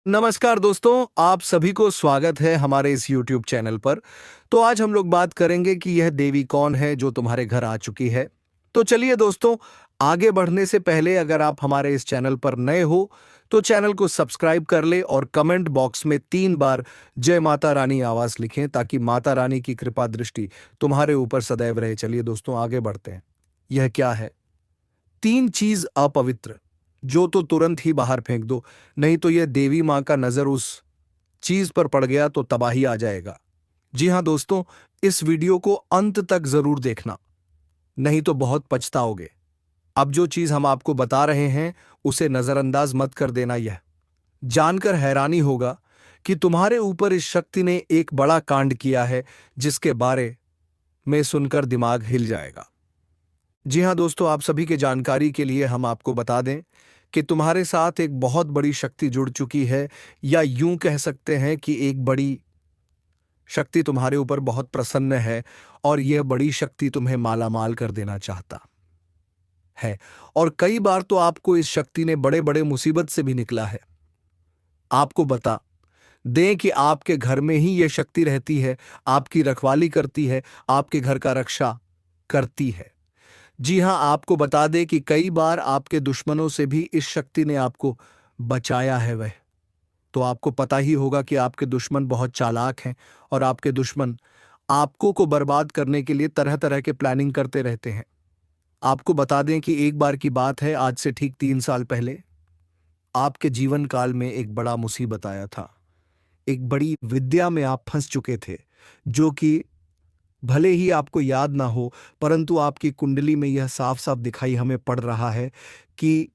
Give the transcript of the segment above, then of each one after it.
नमस्कार दोस्तों, आप सभी को स्वागत है हमारे इस YouTube चैनल पर। तो आज हम लोग बात करेंगे कि यह देवी कौन है जो तुम्हारे घर आ चुकी है। तो चलिए दोस्तों, आगे बढ़ने से पहले अगर आप हमारे इस चैनल पर नए हो तो चैनल को सब्सक्राइब कर ले और कमेंट बॉक्स में 3 बार जय माता रानी आवाज लिखें ताकि माता रानी की कृपा दृष्टि तुम्हारे ऊपर सदैव रहे। चलिए दोस्तों, आगे बढ़ते हैं। यह क्या है? 3 चीज अपवित्र, जो तो तुरंत ही बाहर फेंक दो, नहीं तो यह देवी मां का नजर उस चीज पर पड़ गया तो तबाही आ जाएगा। जी हां दोस्तों, इस वीडियो को अंत तक जरूर देखना, नहीं तो बहुत पछताओगे। अब जो चीज हम आपको बता रहे हैं उसे नजरअंदाज मत कर देना। यह जानकर हैरानी होगा कि तुम्हारे ऊपर इस शक्ति ने एक बड़ा कांड किया है जिसके बारे में सुनकर दिमाग हिल जाएगा। जी हां दोस्तों, आप सभी के जानकारी के लिए हम आपको बता दें कि तुम्हारे साथ एक बहुत बड़ी शक्ति जुड़ चुकी है, या यूं कह सकते हैं कि एक बड़ी शक्ति तुम्हारे ऊपर बहुत प्रसन्न है और यह बड़ी शक्ति तुम्हें मालामाल कर देना चाहता है। और कई बार तो आपको इस शक्ति ने बड़े बड़े मुसीबत से भी निकला है। आपको बता दें कि आपके घर में ही यह शक्ति रहती है, आपकी रखवाली करती है, आपके घर का रक्षा करती है। जी हां, आपको बता दें कि कई बार आपके दुश्मनों से भी इस शक्ति ने आपको बचाया है। वह तो आपको पता ही होगा कि आपके दुश्मन बहुत चालाक हैं और आपके दुश्मन आपको को बर्बाद करने के लिए तरह तरह के प्लानिंग करते रहते हैं। आपको बता दें कि एक बार की बात है, आज से ठीक 3 साल पहले आपके जीवन काल में एक बड़ा मुसीबत आया था। एक बड़ी विद्या में आप फंस चुके थे, जो कि भले ही आपको याद ना हो, परंतु आपकी कुंडली में यह साफ साफ दिखाई हमें पड़ रहा है कि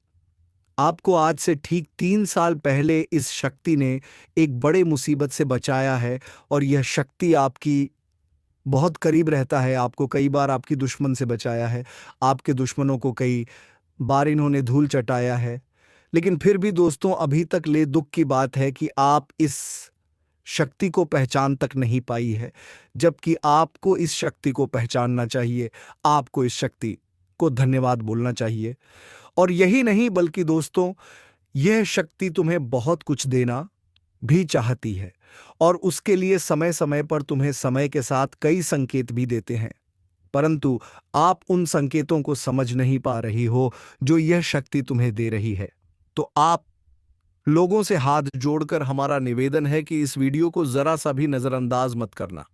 आपको आज से ठीक 3 साल पहले इस शक्ति ने एक बड़े मुसीबत से बचाया है। और यह शक्ति आपकी बहुत करीब रहता है, आपको कई बार आपकी दुश्मन से बचाया है, आपके दुश्मनों को कई बार इन्होंने धूल चटाया है। लेकिन फिर भी दोस्तों, अभी तक ले दुख की बात है कि आप इस शक्ति को पहचान तक नहीं पाई है, जबकि आपको इस शक्ति को पहचानना चाहिए। आपको इस शक्ति को धन्यवाद बोलना चाहिए। और यही नहीं बल्कि दोस्तों, यह शक्ति तुम्हें बहुत कुछ देना भी चाहती है और उसके लिए समय समय पर तुम्हें समय के साथ कई संकेत भी देते हैं, परंतु आप उन संकेतों को समझ नहीं पा रही हो जो यह शक्ति तुम्हें दे रही है। तो आप लोगों से हाथ जोड़कर हमारा निवेदन है कि इस वीडियो को जरा सा भी नजरअंदाज मत करना,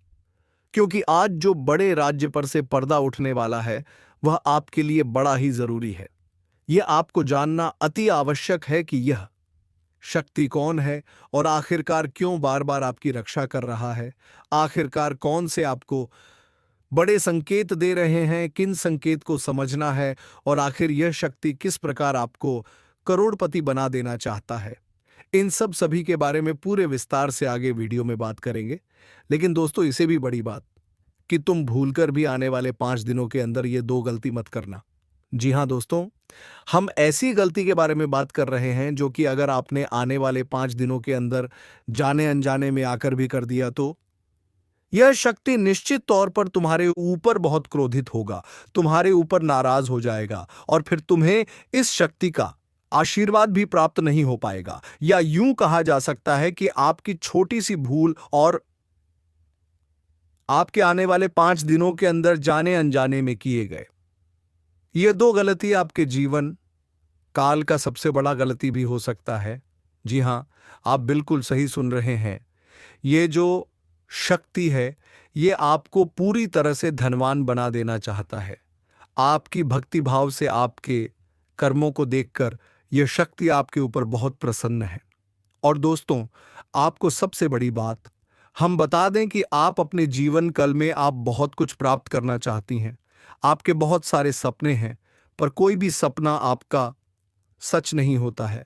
क्योंकि आज जो बड़े राज्य पर से पर्दा उठने वाला है वह आपके लिए बड़ा ही जरूरी है। यह आपको जानना अति आवश्यक है कि यह शक्ति कौन है और आखिरकार क्यों बार बार आपकी रक्षा कर रहा है। आखिरकार कौन से आपको बड़े संकेत दे रहे हैं, किन संकेत को समझना है, और आखिर यह शक्ति किस प्रकार आपको करोड़पति बना देना चाहता है। इन सब सभी के बारे में पूरे विस्तार से आगे वीडियो में बात करेंगे। लेकिन दोस्तों, इसे भी बड़ी बात कि तुम भूलकर भी आने वाले 5 दिनों के अंदर ये 2 गलती मत करना। जी हां दोस्तों, हम ऐसी गलती के बारे में बात कर रहे हैं जो कि अगर आपने आने वाले 5 दिनों के अंदर जाने अनजाने में आकर भी कर दिया तो यह शक्ति निश्चित तौर पर तुम्हारे ऊपर बहुत क्रोधित होगा, तुम्हारे ऊपर नाराज हो जाएगा और फिर तुम्हें इस शक्ति का आशीर्वाद भी प्राप्त नहीं हो पाएगा। या यूं कहा जा सकता है कि आपकी छोटी सी भूल और आपके आने वाले 5 दिनों के अंदर जाने अनजाने में किए गए ये 2 गलती आपके जीवन काल का सबसे बड़ा गलती भी हो सकता है। जी हां, आप बिल्कुल सही सुन रहे हैं। ये जो शक्ति है ये आपको पूरी तरह से धनवान बना देना चाहता है। आपकी भक्ति भाव से, आपके कर्मों को देखकर यह शक्ति आपके ऊपर बहुत प्रसन्न है। और दोस्तों, आपको सबसे बड़ी बात हम बता दें कि आप अपने जीवन काल में आप बहुत कुछ प्राप्त करना चाहती हैं। आपके बहुत सारे सपने हैं, पर कोई भी सपना आपका सच नहीं होता है।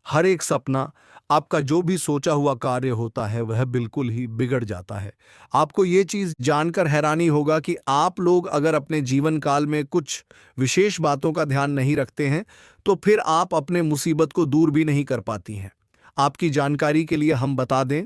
हर एक सपना, आपका जो भी सोचा हुआ कार्य होता है वह बिल्कुल ही बिगड़ जाता है। आपको ये चीज जानकर हैरानी होगा कि आप लोग अगर अपने जीवन काल में कुछ विशेष बातों का ध्यान नहीं रखते हैं तो फिर आप अपने मुसीबत को दूर भी नहीं कर पाती हैं। आपकी जानकारी के लिए हम बता दें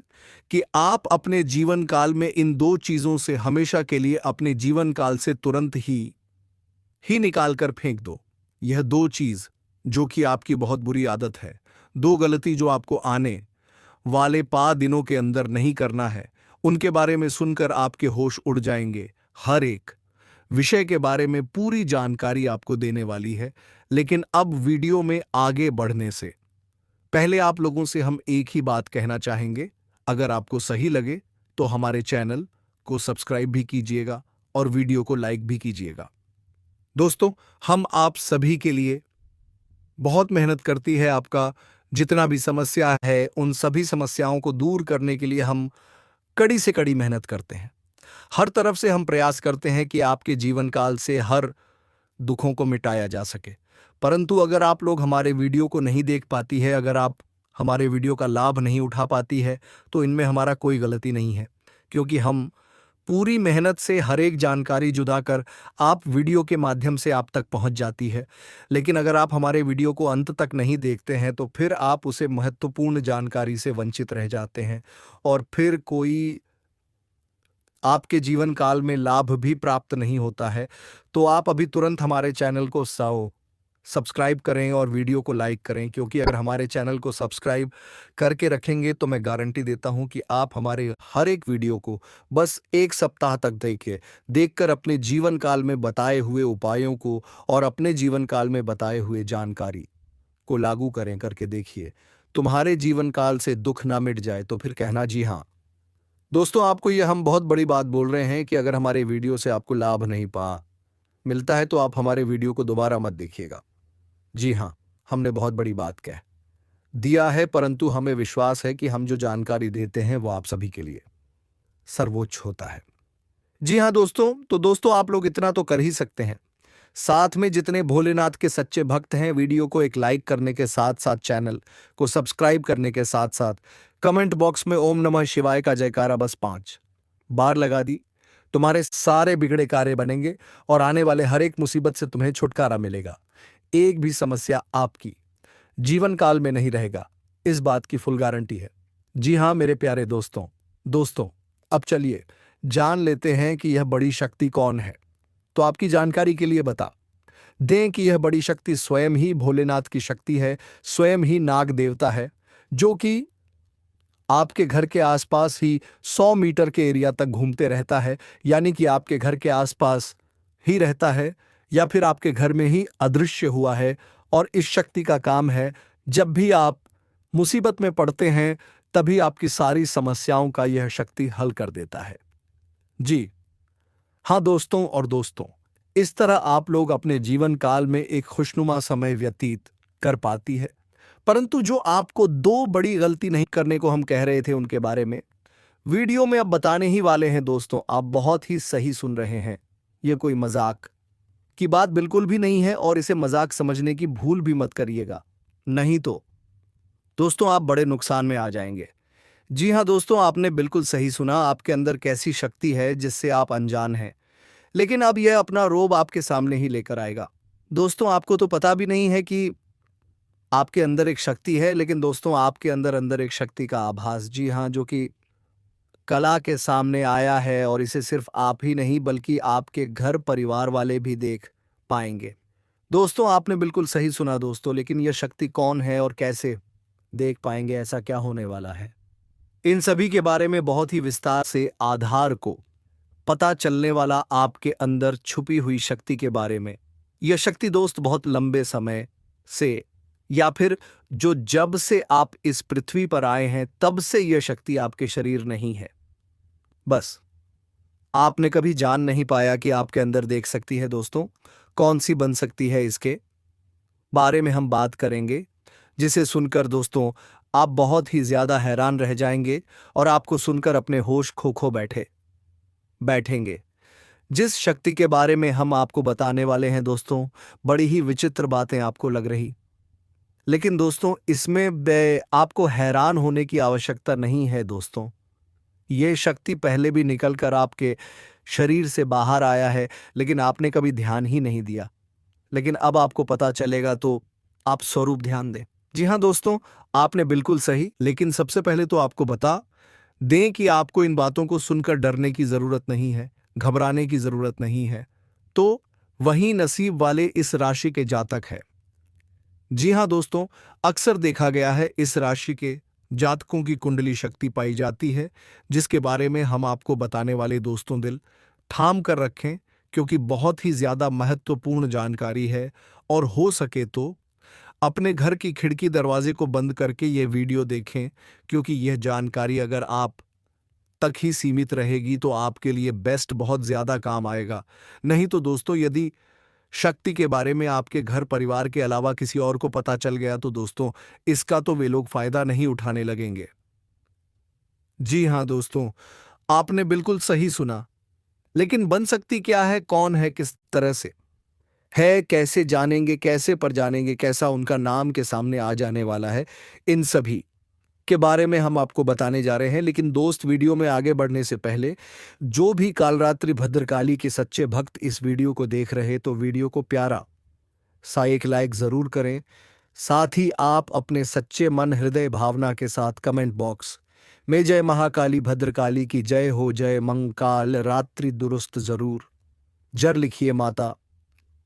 कि आप अपने जीवन काल में इन 2 चीजों से हमेशा के लिए अपने जीवन काल से तुरंत ही निकाल कर फेंक दो। यह 2 चीज जो कि आपकी बहुत बुरी आदत है, 2 गलती जो आपको आने वाले पा दिनों के अंदर नहीं करना है। उनके बारे में सुनकर आपके होश उड़ जाएंगे। हर एक विषय के बारे में पूरी जानकारी आपको देने वाली है। लेकिन अब वीडियो में आगे बढ़ने से पहले आप लोगों से हम एक ही बात कहना चाहेंगे, अगर आपको सही लगे तो हमारे चैनल को सब्सक्राइब भी कीजिएगा और वीडियो को लाइक भी कीजिएगा। दोस्तों, हम आप सभी के लिए बहुत मेहनत करती है। आपका जितना भी समस्या है, उन सभी समस्याओं को दूर करने के लिए हम कड़ी से कड़ी मेहनत करते हैं। हर तरफ से हम प्रयास करते हैं कि आपके जीवन काल से हर दुखों को मिटाया जा सके। परंतु अगर आप लोग हमारे वीडियो को नहीं देख पाती है, अगर आप हमारे वीडियो का लाभ नहीं उठा पाती है, तो इनमें हमारा कोई गलती नहीं है, क्योंकि हम पूरी मेहनत से हर एक जानकारी जुदा कर आप वीडियो के माध्यम से आप तक पहुंच जाती है। लेकिन अगर आप हमारे वीडियो को अंत तक नहीं देखते हैं तो फिर आप उसे महत्वपूर्ण जानकारी से वंचित रह जाते हैं और फिर कोई आपके जीवन काल में लाभ भी प्राप्त नहीं होता है। तो आप अभी तुरंत हमारे चैनल को सब्सक्राइब करें और वीडियो को लाइक करें, क्योंकि अगर हमारे चैनल को सब्सक्राइब करके रखेंगे तो मैं गारंटी देता हूं कि आप हमारे हर एक वीडियो को बस 1 सप्ताह तक देखकर अपने जीवन काल में बताए हुए उपायों को और अपने जीवन काल में बताए हुए जानकारी को लागू करें करके देखिए। तुम्हारे जीवन काल से दुख ना मिट जाए तो फिर कहना जी हाँ। दोस्तों, आपको ये हम बहुत बड़ी बात बोल रहे हैं कि अगर हमारे वीडियो से आपको लाभ नहीं मिलता है तो आप हमारे वीडियो को दोबारा मत देखिएगा। जी हाँ, हमने बहुत बड़ी बात कह दिया है, परंतु हमें विश्वास है कि हम जो जानकारी देते हैं वो आप सभी के लिए सर्वोच्च होता है। जी हाँ दोस्तों, तो दोस्तों आप लोग इतना तो कर ही सकते हैं। साथ में जितने भोलेनाथ के सच्चे भक्त हैं, वीडियो को एक लाइक करने के साथ साथ चैनल को सब्सक्राइब करने के साथ साथ कमेंट बॉक्स में ओम नमः शिवाय का जयकारा बस 5 बार लगा दी। तुम्हारे सारे बिगड़े कार्य बनेंगे और आने वाले हर एक मुसीबत से तुम्हें छुटकारा मिलेगा। एक भी समस्या आपकी जीवन काल में नहीं रहेगा, इस बात की फुल गारंटी है। जी हाँ मेरे प्यारे दोस्तों, अब चलिए जान लेते हैं कि यह बड़ी शक्ति कौन है। तो आपकी जानकारी के लिए बता दें कि यह बड़ी शक्ति स्वयं ही भोलेनाथ की शक्ति है, स्वयं ही नाग देवता है, जो कि आपके घर के आसपास ही 100 मीटर के एरिया तक घूमते रहता है। यानी कि आपके घर के आसपास ही रहता है या फिर आपके घर में ही अदृश्य हुआ है। और इस शक्ति का काम है, जब भी आप मुसीबत में पड़ते हैं तभी आपकी सारी समस्याओं का यह शक्ति हल कर देता है। जी हाँ दोस्तों, इस तरह आप लोग अपने जीवन काल में एक खुशनुमा समय व्यतीत कर पाती है। परंतु जो आपको 2 बड़ी गलती नहीं करने को हम कह रहे थे, उनके बारे में वीडियो में अब बताने ही वाले हैं। दोस्तों, आप बहुत ही सही सुन रहे हैं, यह कोई मजाक की बात बिल्कुल भी नहीं है और इसे मजाक समझने की भूल भी मत करिएगा, नहीं तो दोस्तों आप बड़े नुकसान में आ जाएंगे। जी हाँ दोस्तों, आपने बिल्कुल सही सुना। आपके अंदर कैसी शक्ति है जिससे आप अनजान हैं, लेकिन अब यह अपना रोब आपके सामने ही लेकर आएगा। दोस्तों, आपको तो पता भी नहीं है कि आपके अंदर एक शक्ति है, लेकिन दोस्तों आपके अंदर एक शक्ति का आभास, जी हाँ, जो कि कला के सामने आया है और इसे सिर्फ आप ही नहीं बल्कि आपके घर परिवार वाले भी देख पाएंगे। दोस्तों, आपने बिल्कुल सही सुना दोस्तों, लेकिन यह शक्ति कौन है और कैसे देख पाएंगे, ऐसा क्या होने वाला है, इन सभी के बारे में बहुत ही विस्तार से आधार को पता चलने वाला आपके अंदर छुपी हुई शक्ति के बारे में। यह शक्ति दोस्त बहुत लंबे समय से या फिर जो जब से आप इस पृथ्वी पर आए हैं तब से यह शक्ति आपके शरीर नहीं है, बस आपने कभी जान नहीं पाया कि आपके अंदर देख सकती है। दोस्तों, कौन सी बन सकती है, इसके बारे में हम बात करेंगे, जिसे सुनकर दोस्तों आप बहुत ही ज्यादा हैरान रह जाएंगे और आपको सुनकर अपने होश खो बैठेंगे। जिस शक्ति के बारे में हम आपको बताने वाले हैं दोस्तों, बड़ी ही विचित्र बातें आपको लग रही, लेकिन दोस्तों इसमें आपको हैरान होने की आवश्यकता नहीं है। दोस्तों, ये शक्ति पहले भी निकलकर आपके शरीर से बाहर आया है, लेकिन आपने कभी ध्यान ही नहीं दिया। लेकिन अब आपको पता चलेगा, तो आप स्वरूप ध्यान दें। जी हाँ दोस्तों, आपने बिल्कुल सही, लेकिन सबसे पहले तो आपको बता दें कि आपको इन बातों को सुनकर डरने की जरूरत नहीं है, घबराने की जरूरत नहीं है। तो वही नसीब वाले इस राशि के जातक है। जी हाँ दोस्तों, अक्सर देखा गया है इस राशि के जातकों की कुंडली शक्ति पाई जाती है, जिसके बारे में हम आपको बताने वाले दोस्तों दिल थाम कर रखें, क्योंकि बहुत ही ज्यादा महत्वपूर्ण जानकारी है। और हो सके तो अपने घर की खिड़की दरवाजे को बंद करके ये वीडियो देखें, क्योंकि यह जानकारी अगर आप तक ही सीमित रहेगी तो आपके लिए बेस्ट बहुत ज्यादा काम आएगा। नहीं तो दोस्तों, यदि शक्ति के बारे में आपके घर परिवार के अलावा किसी और को पता चल गया तो दोस्तों, इसका तो वे लोग फायदा नहीं उठाने लगेंगे। जी हाँ दोस्तों, आपने बिल्कुल सही सुना। लेकिन बन सकती क्या है, कौन है, किस तरह से है, कैसे जानेंगे, कैसे पर जानेंगे, कैसा उनका नाम के सामने आ जाने वाला है, इन सभी के बारे में हम आपको बताने जा रहे हैं। लेकिन दोस्त, वीडियो में आगे बढ़ने से पहले जो भी कालरात्रि भद्रकाली के सच्चे भक्त इस वीडियो को देख रहे तो वीडियो को प्यारा सा एक लाइक जरूर करें। साथ ही आप अपने सच्चे मन हृदय भावना के साथ कमेंट बॉक्स में जय महाकाली भद्रकाली की जय हो, जय मंकाल रात्रि दुरुस्त जरूर जर लिखिए। माता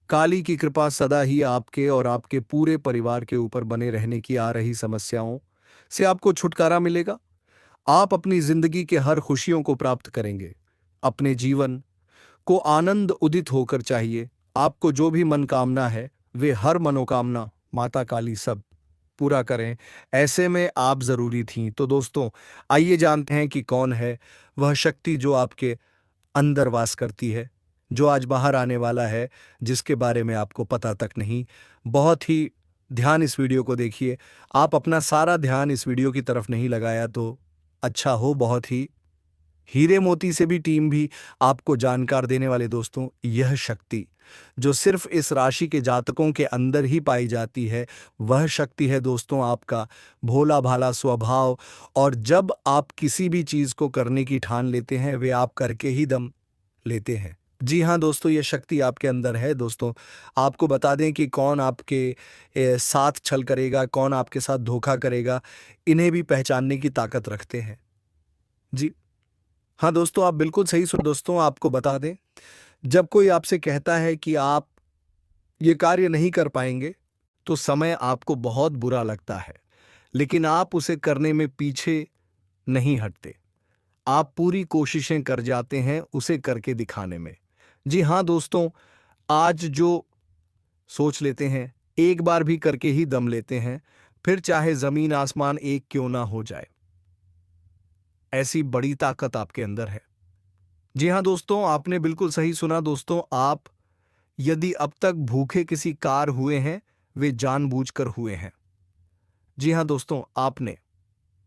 काली की कृपा सदा ही आपके और आपके पूरे परिवार के ऊपर बने रहने की। आ रही समस्याओं से आपको छुटकारा मिलेगा। आप अपनी जिंदगी के हर खुशियों को प्राप्त करेंगे। अपने जीवन को आनंद उदित होकर चाहिए। आपको जो भी मनोकामना है, वे हर मनोकामना माता काली सब पूरा करें। ऐसे में आप जरूरी थीं। तो दोस्तों, आइए जानते हैं कि कौन है वह शक्ति जो आपके अंदर वास करती है, जो आज बाहर आने वाला है, जिसके बारे में आपको पता तक नहीं। बहुत ही ध्यान इस वीडियो को देखिए। आप अपना सारा ध्यान इस वीडियो की तरफ नहीं लगाया तो अच्छा हो। बहुत ही हीरे मोती से भी टीम भी आपको जानकार देने वाले दोस्तों, यह शक्ति जो सिर्फ इस राशि के जातकों के अंदर ही पाई जाती है, वह शक्ति है दोस्तों आपका भोला भाला स्वभाव। और जब आप किसी भी चीज को करने की ठान लेते हैं, वे आप करके ही दम लेते हैं। जी हाँ दोस्तों, यह शक्ति आपके अंदर है। दोस्तों, आपको बता दें कि कौन आपके साथ छल करेगा, कौन आपके साथ धोखा करेगा, इन्हें भी पहचानने की ताकत रखते हैं। जी हाँ दोस्तों, आप बिल्कुल सही सुन। दोस्तों, आपको बता दें, जब कोई आपसे कहता है कि आप ये कार्य नहीं कर पाएंगे, तो समय आपको बहुत बुरा लगता है, लेकिन आप उसे करने में पीछे नहीं हटते। आप पूरी कोशिशें कर जाते हैं उसे करके दिखाने में। जी हाँ दोस्तों, आज जो सोच लेते हैं, एक बार भी करके ही दम लेते हैं, फिर चाहे जमीन आसमान एक क्यों ना हो जाए। ऐसी बड़ी ताकत आपके अंदर है। जी हाँ दोस्तों, आपने बिल्कुल सही सुना। दोस्तों, आप यदि अब तक भूखे किसी कार हुए हैं, वे जानबूझकर हुए हैं। जी हाँ दोस्तों, आपने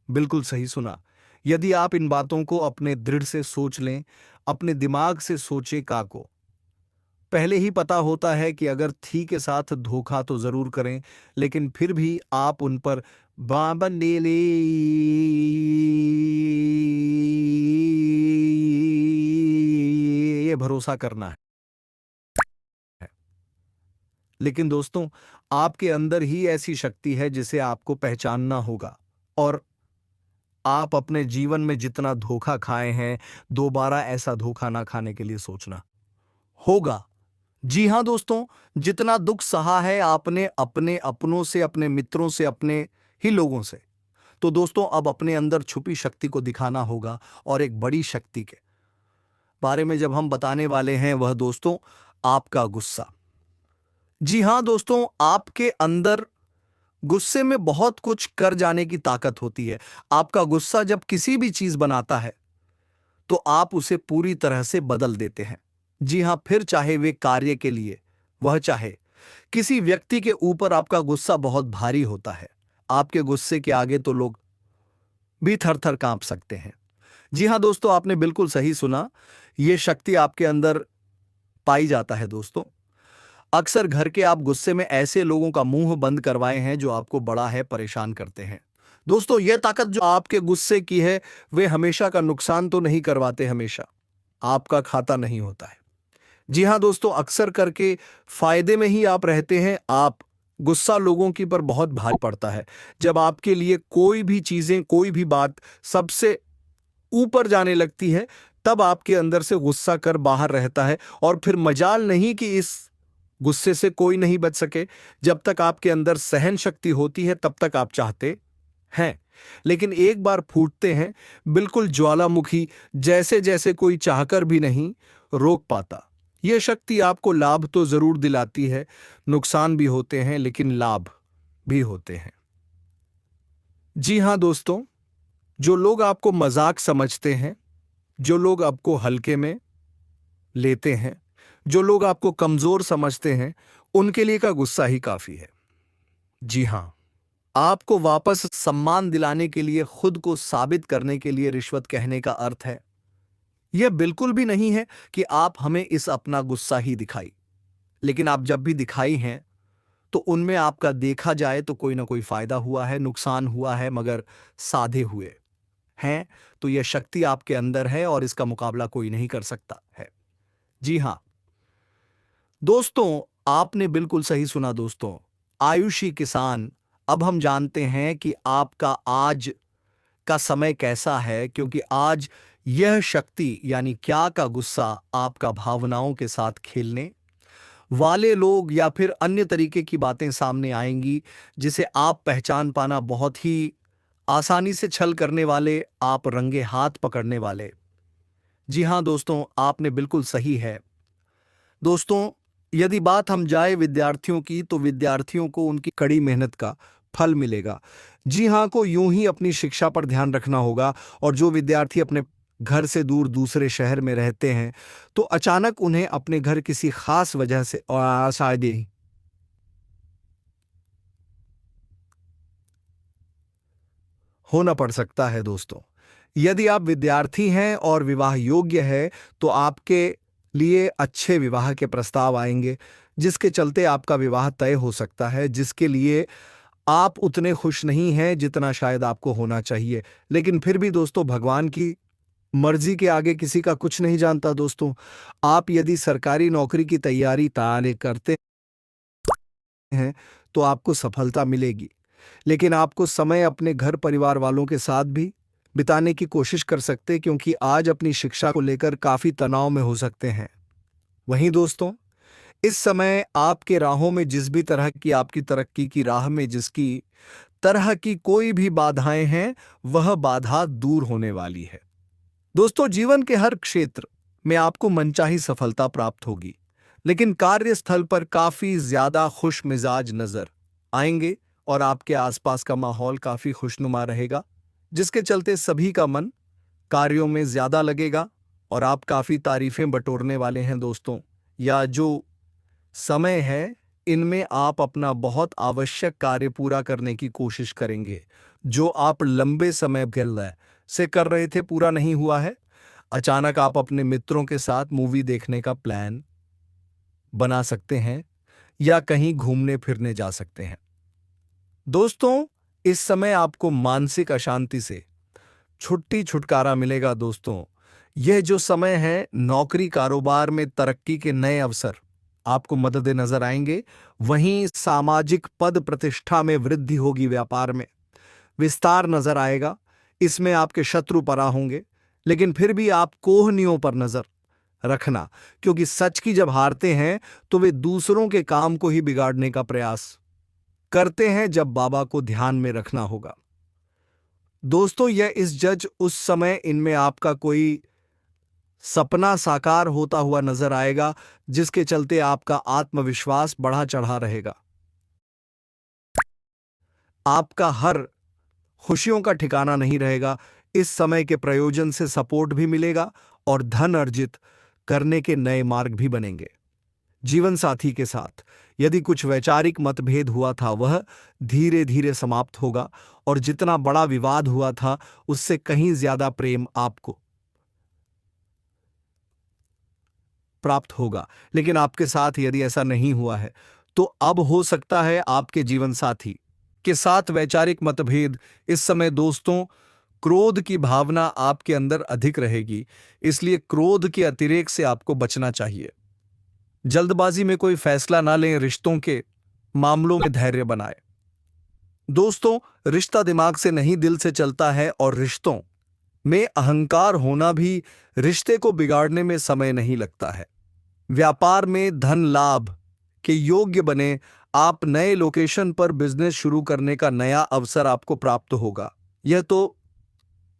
बिल्कुल सही सुना। यदि आप इन बातों को अपने दृढ़ से सोच लें, अपने दिमाग से सोचे का को पहले ही पता होता है कि अगर थी के साथ धोखा तो जरूर करें, लेकिन फिर भी आप उन पर बाबा ने ले ये भरोसा करना है। लेकिन दोस्तों, आपके अंदर ही ऐसी शक्ति है जिसे आपको पहचानना होगा। और आप अपने जीवन में जितना धोखा खाए हैं, दोबारा ऐसा धोखा ना खाने के लिए सोचना होगा। जी हाँ दोस्तों, जितना दुख सहा है आपने अपने अपनों से, अपने मित्रों से, अपने ही लोगों से, तो दोस्तों अब अपने अंदर छुपी शक्ति को दिखाना होगा। और एक बड़ी शक्ति के बारे में जब हम बताने वाले हैं, वह दोस्तों आपका गुस्सा। जी हाँ दोस्तों, आपके अंदर गुस्से में बहुत कुछ कर जाने की ताकत होती है। आपका गुस्सा जब किसी भी चीज बनाता है तो आप उसे पूरी तरह से बदल देते हैं। जी हाँ, फिर चाहे वे कार्य के लिए, वह चाहे किसी व्यक्ति के ऊपर आपका गुस्सा बहुत भारी होता है। आपके गुस्से के आगे तो लोग भी थर थर कांप सकते हैं। जी हाँ दोस्तों, आपने बिल्कुल सही सुना। यह शक्ति आपके अंदर पाई जाता है। दोस्तों, अक्सर घर के आप गुस्से में ऐसे लोगों का मुंह बंद करवाए हैं जो आपको बड़ा है परेशान करते हैं। दोस्तों, यह ताकत जो आपके गुस्से की है, वे हमेशा का नुकसान तो नहीं करवाते, हमेशा आपका खाता नहीं होता है। जी हाँ दोस्तों, अक्सर करके फायदे में ही आप रहते हैं। आप गुस्सा लोगों की पर बहुत भारी पड़ता है। जब आपके लिए कोई भी चीजें, कोई भी बात सबसे ऊपर जाने लगती है, तब आपके अंदर से गुस्सा कर बाहर रहता है। और फिर मजाल नहीं कि इस गुस्से से कोई नहीं बच सके। जब तक आपके अंदर सहन शक्ति होती है, तब तक आप चाहते हैं, लेकिन एक बार फूटते हैं, बिल्कुल ज्वालामुखी, जैसे जैसे कोई चाहकर भी नहीं रोक पाता। यह शक्ति आपको लाभ तो जरूर दिलाती है, नुकसान भी होते हैं लेकिन लाभ भी होते हैं। जी हां दोस्तों, जो लोग आपको मजाक समझते हैं, जो लोग आपको हल्के में लेते हैं, जो लोग आपको कमजोर समझते हैं, उनके लिए का गुस्सा ही काफी है। जी हां, आपको वापस सम्मान दिलाने के लिए, खुद को साबित करने के लिए रिश्वत कहने का अर्थ है, यह बिल्कुल भी नहीं है कि आप हमें इस अपना गुस्सा ही दिखाई, लेकिन आप जब भी दिखाई हैं तो उनमें आपका देखा जाए तो कोई ना कोई फायदा हुआ है, नुकसान हुआ है, मगर साधे हुए हैं। तो यह शक्ति आपके अंदर है और इसका मुकाबला कोई नहीं कर सकता है। जी हां दोस्तों, आपने बिल्कुल सही सुना दोस्तों। आयुषी किसान, अब हम जानते हैं कि आपका आज का समय कैसा है, क्योंकि आज यह शक्ति यानी क्या का गुस्सा आपका भावनाओं के साथ खेलने वाले लोग या फिर अन्य तरीके की बातें सामने आएंगी, जिसे आप पहचान पाना बहुत ही आसानी से छल करने वाले, आप रंगे हाथ पकड़ने वाले। जी हां दोस्तों, आपने बिल्कुल सही है। दोस्तों, यदि बात हम जाए विद्यार्थियों की, तो विद्यार्थियों को उनकी कड़ी मेहनत का फल मिलेगा। जी हां, को यूं ही अपनी शिक्षा पर ध्यान रखना होगा। और जो विद्यार्थी अपने घर से दूर दूसरे शहर में रहते हैं, तो अचानक उन्हें अपने घर किसी खास वजह से और शायद ही होना पड़ सकता है दोस्तों। यदि आप विद्यार्थी हैं और विवाह योग्य है, तो आपके लिए अच्छे विवाह के प्रस्ताव आएंगे, जिसके चलते आपका विवाह तय हो सकता है, जिसके लिए आप उतने खुश नहीं हैं जितना शायद आपको होना चाहिए। लेकिन फिर भी दोस्तों, भगवान की मर्जी के आगे किसी का कुछ नहीं जानता दोस्तों। आप यदि सरकारी नौकरी की तैयारी ताने करते हैं, तो आपको सफलता मिलेगी, लेकिन आपको समय अपने घर परिवार वालों के साथ भी बिताने की कोशिश कर सकते, क्योंकि आज अपनी शिक्षा को लेकर काफी तनाव में हो सकते हैं। वहीं दोस्तों, इस समय आपके राहों में जिस भी तरह की आपकी तरक्की की राह में जिसकी तरह की कोई भी बाधाएं हैं, वह बाधा दूर होने वाली है। दोस्तों, जीवन के हर क्षेत्र में आपको मनचाही सफलता प्राप्त होगी, लेकिन कार्यस्थल पर काफी ज्यादा खुश मिजाज नजर आएंगे और आपके आसपास का माहौल काफी खुशनुमा रहेगा, जिसके चलते सभी का मन कार्यों में ज्यादा लगेगा और आप काफी तारीफें बटोरने वाले हैं दोस्तों। या जो समय है, इनमें आप अपना बहुत आवश्यक कार्य पूरा करने की कोशिश करेंगे, जो आप लंबे समय पहले से कर रहे थे, पूरा नहीं हुआ है। अचानक आप अपने मित्रों के साथ मूवी देखने का प्लान बना सकते हैं या कहीं घूमने फिरने जा सकते हैं। दोस्तों, इस समय आपको मानसिक अशांति से छुटकारा मिलेगा दोस्तों। यह जो समय है, नौकरी कारोबार में तरक्की के नए अवसर आपको मदद नजर आएंगे। वहीं सामाजिक पद प्रतिष्ठा में वृद्धि होगी, व्यापार में विस्तार नजर आएगा। इसमें आपके शत्रु परा होंगे, लेकिन फिर भी आप कोहनियों पर नजर रखना, क्योंकि सच की जब हारते हैं तो वे दूसरों के काम को ही बिगाड़ने का प्रयास करते हैं। जब बाबा को ध्यान में रखना होगा दोस्तों। यह इस जज उस समय इनमें आपका कोई सपना साकार होता हुआ नजर आएगा, जिसके चलते आपका आत्मविश्वास बढ़ा चढ़ा रहेगा। आपका हर खुशियों का ठिकाना नहीं रहेगा। इस समय के प्रयोजन से सपोर्ट भी मिलेगा और धन अर्जित करने के नए मार्ग भी बनेंगे। जीवन साथी के साथ यदि कुछ वैचारिक मतभेद हुआ था, वह धीरे धीरे समाप्त होगा और जितना बड़ा विवाद हुआ था, उससे कहीं ज्यादा प्रेम आपको प्राप्त होगा। लेकिन आपके साथ यदि ऐसा नहीं हुआ है, तो अब हो सकता है आपके जीवन साथी के साथ वैचारिक मतभेद। इस समय दोस्तों, क्रोध की भावना आपके अंदर अधिक रहेगी, इसलिए क्रोध के अतिरेक से आपको बचना चाहिए। जल्दबाजी में कोई फैसला ना लें। रिश्तों के मामलों में धैर्य बनाएं। दोस्तों, रिश्ता दिमाग से नहीं, दिल से चलता है, और रिश्तों में अहंकार होना भी रिश्ते को बिगाड़ने में समय नहीं लगता है। व्यापार में धन लाभ के योग्य बने। आप नए लोकेशन पर बिजनेस शुरू करने का नया अवसर आपको प्राप्त होगा। यह तो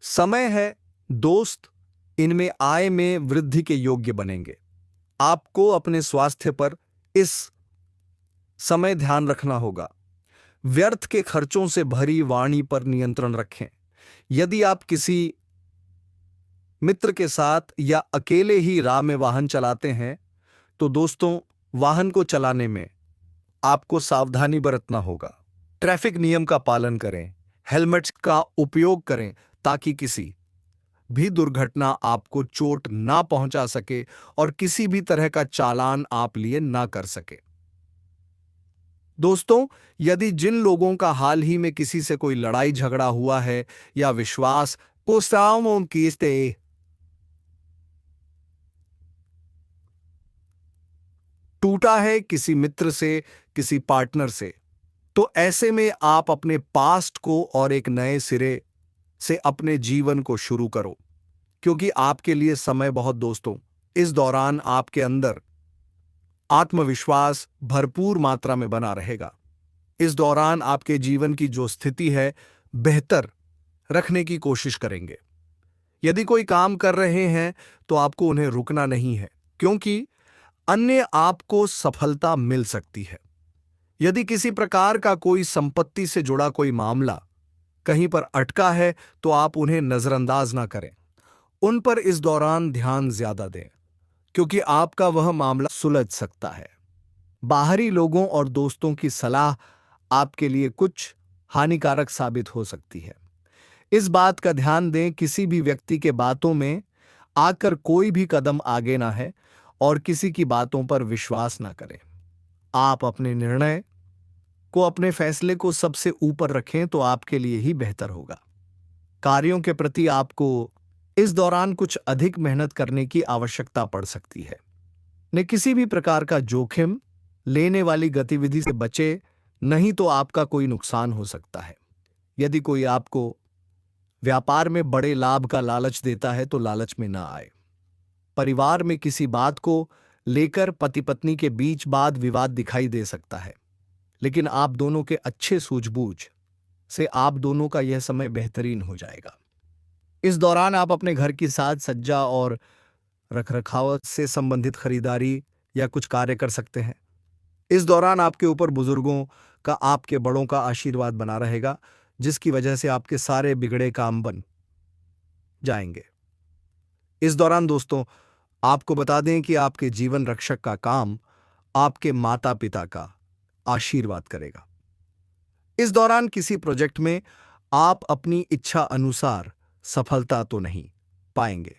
समय है दोस्त, इनमें आय में वृद्धि के योग्य बनेंगे। आपको अपने स्वास्थ्य पर इस समय ध्यान रखना होगा। व्यर्थ के खर्चों से भरी वाणी पर नियंत्रण रखें। यदि आप किसी मित्र के साथ या अकेले ही राह में वाहन चलाते हैं तो दोस्तों, वाहन को चलाने में आपको सावधानी बरतना होगा। ट्रैफिक नियम का पालन करें, हेलमेट का उपयोग करें ताकि किसी भी दुर्घटना आपको चोट ना पहुंचा सके और किसी भी तरह का चालान आप लिए ना कर सके। दोस्तों, यदि जिन लोगों का हाल ही में किसी से कोई लड़ाई झगड़ा हुआ है या विश्वास को सामों की स्थिति टूटा है किसी मित्र से, किसी पार्टनर से, तो ऐसे में आप अपने पास्ट को और एक नए सिरे से अपने जीवन को शुरू करो, क्योंकि आपके लिए समय बहुत दोस्तों, इस दौरान आपके अंदर आत्मविश्वास भरपूर मात्रा में बना रहेगा। इस दौरान आपके जीवन की जो स्थिति है बेहतर रखने की कोशिश करेंगे। यदि कोई काम कर रहे हैं तो आपको उन्हें रुकना नहीं है, क्योंकि अन्य आपको सफलता मिल सकती है। यदि किसी प्रकार का कोई संपत्ति से जुड़ा कोई मामला कहीं पर अटका है तो आप उन्हें नजरअंदाज ना करें। उन पर इस दौरान ध्यान ज्यादा दें, क्योंकि आपका वह मामला सुलझ सकता है। बाहरी लोगों और दोस्तों की सलाह आपके लिए कुछ हानिकारक साबित हो सकती है। इस बात का ध्यान दें, किसी भी व्यक्ति के बातों में आकर कोई भी कदम आगे ना है और किसी की बातों पर विश्वास ना करें। आप अपने निर्णय को, अपने फैसले को सबसे ऊपर रखें तो आपके लिए ही बेहतर होगा। कार्यों के प्रति आपको इस दौरान कुछ अधिक मेहनत करने की आवश्यकता पड़ सकती है। ने किसी भी प्रकार का जोखिम लेने वाली गतिविधि से बचे, नहीं तो आपका कोई नुकसान हो सकता है। यदि कोई आपको व्यापार में बड़े लाभ का लालच देता है तो लालच में ना आए। परिवार में किसी बात को लेकर पति पत्नी के बीच वाद विवाद दिखाई दे सकता है, लेकिन आप दोनों के अच्छे सूझबूझ से आप दोनों का यह समय बेहतरीन हो जाएगा। इस दौरान आप अपने घर की साज सज्जा और रखरखाव से संबंधित खरीदारी या कुछ कार्य कर सकते हैं। इस दौरान आपके ऊपर बुजुर्गों का, आपके बड़ों का आशीर्वाद बना रहेगा, जिसकी वजह से आपके सारे बिगड़े काम बन जाएंगे। इस दौरान दोस्तों, आपको बता दें कि आपके जीवन रक्षक का काम आपके माता पिता का आशीर्वाद करेगा। इस दौरान किसी प्रोजेक्ट में आप अपनी इच्छा अनुसार सफलता तो नहीं पाएंगे,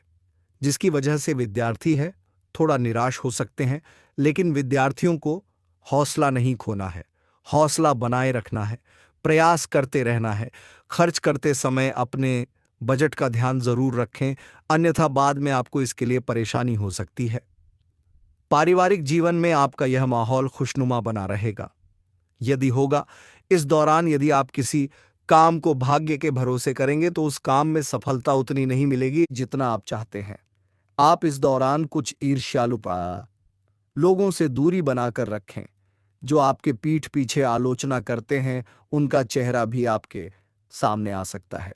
जिसकी वजह से विद्यार्थी है थोड़ा निराश हो सकते हैं, लेकिन विद्यार्थियों को हौसला नहीं खोना है, हौसला बनाए रखना है, प्रयास करते रहना है। खर्च करते समय अपने बजट का ध्यान जरूर रखें, अन्यथा बाद में आपको इसके लिए परेशानी हो सकती है। पारिवारिक जीवन में आपका यह माहौल खुशनुमा बना रहेगा। यदि होगा, इस दौरान यदि आप किसी काम को भाग्य के भरोसे करेंगे तो उस काम में सफलता उतनी नहीं मिलेगी जितना आप चाहते हैं। आप इस दौरान कुछ ईर्ष्यालु लोगों से दूरी बनाकर रखें। जो आपके पीठ पीछे आलोचना करते हैं, उनका चेहरा भी आपके सामने आ सकता है।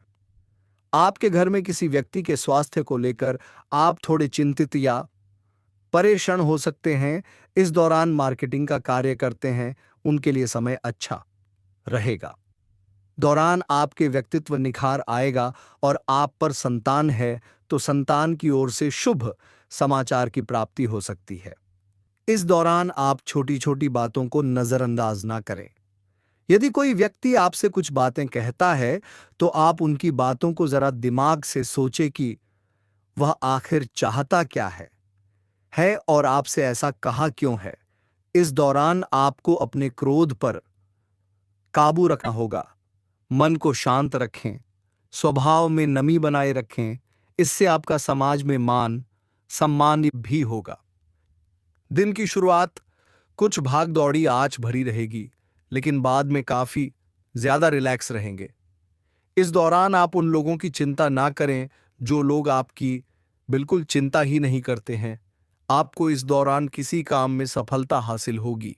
आपके घर में किसी व्यक्ति के स्वास्थ्य को लेकर आप थोड़े चिंतित या परेशान हो सकते हैं। इस दौरान मार्केटिंग का कार्य करते हैं, उनके लिए समय अच्छा रहेगा। दौरान आपके व्यक्तित्व निखार आएगा और आप पर संतान है तो संतान की ओर से शुभ समाचार की प्राप्ति हो सकती है। इस दौरान आप छोटी छोटी बातों को नजरअंदाज ना करें। यदि कोई व्यक्ति आपसे कुछ बातें कहता है तो आप उनकी बातों को जरा दिमाग से सोचें कि वह आखिर चाहता क्या है और आपसे ऐसा कहा क्यों है। इस दौरान आपको अपने क्रोध पर काबू रखना होगा। मन को शांत रखें, स्वभाव में नमी बनाए रखें, इससे आपका समाज में मान सम्मान भी होगा। दिन की शुरुआत कुछ भाग दौड़ी आज भरी रहेगी, लेकिन बाद में काफी ज्यादा रिलैक्स रहेंगे। इस दौरान आप उन लोगों की चिंता ना करें जो लोग आपकी बिल्कुल चिंता ही नहीं करते हैं। आपको इस दौरान किसी काम में सफलता हासिल होगी।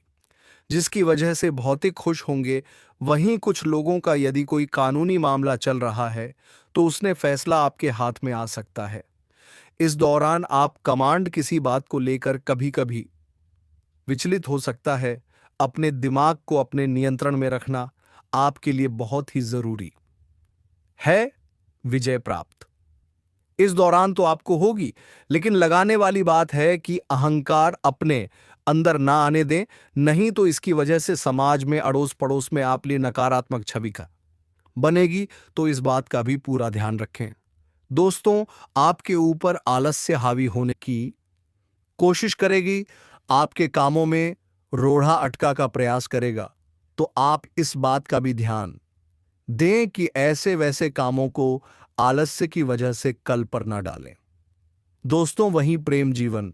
जिसकी वजह से भौतिक खुश होंगे। वहीं कुछ लोगों का यदि कोई कानूनी मामला चल रहा है तो उसने फैसला आपके हाथ में आ सकता है। इस दौरान आप कमांड किसी बात को लेकर कभी कभी विचलित हो सकता है। अपने दिमाग को अपने नियंत्रण में रखना आपके लिए बहुत ही जरूरी है। विजय प्राप्त इस दौरान तो आपको होगी, लेकिन लगाने वाली बात है कि अहंकार अपने अंदर ना आने दें, नहीं तो इसकी वजह से समाज में अड़ोस पड़ोस में आप लिए नकारात्मक छवि का बनेगी। तो इस बात का भी पूरा ध्यान रखें। दोस्तों, आपके ऊपर आलस्य हावी होने की कोशिश करेगी, आपके कामों में रोड़ा अटका का प्रयास करेगा। तो आप इस बात का भी ध्यान दें कि ऐसे वैसे कामों को आलस्य की वजह से कल पर ना डालें। दोस्तों, वहीं प्रेम जीवन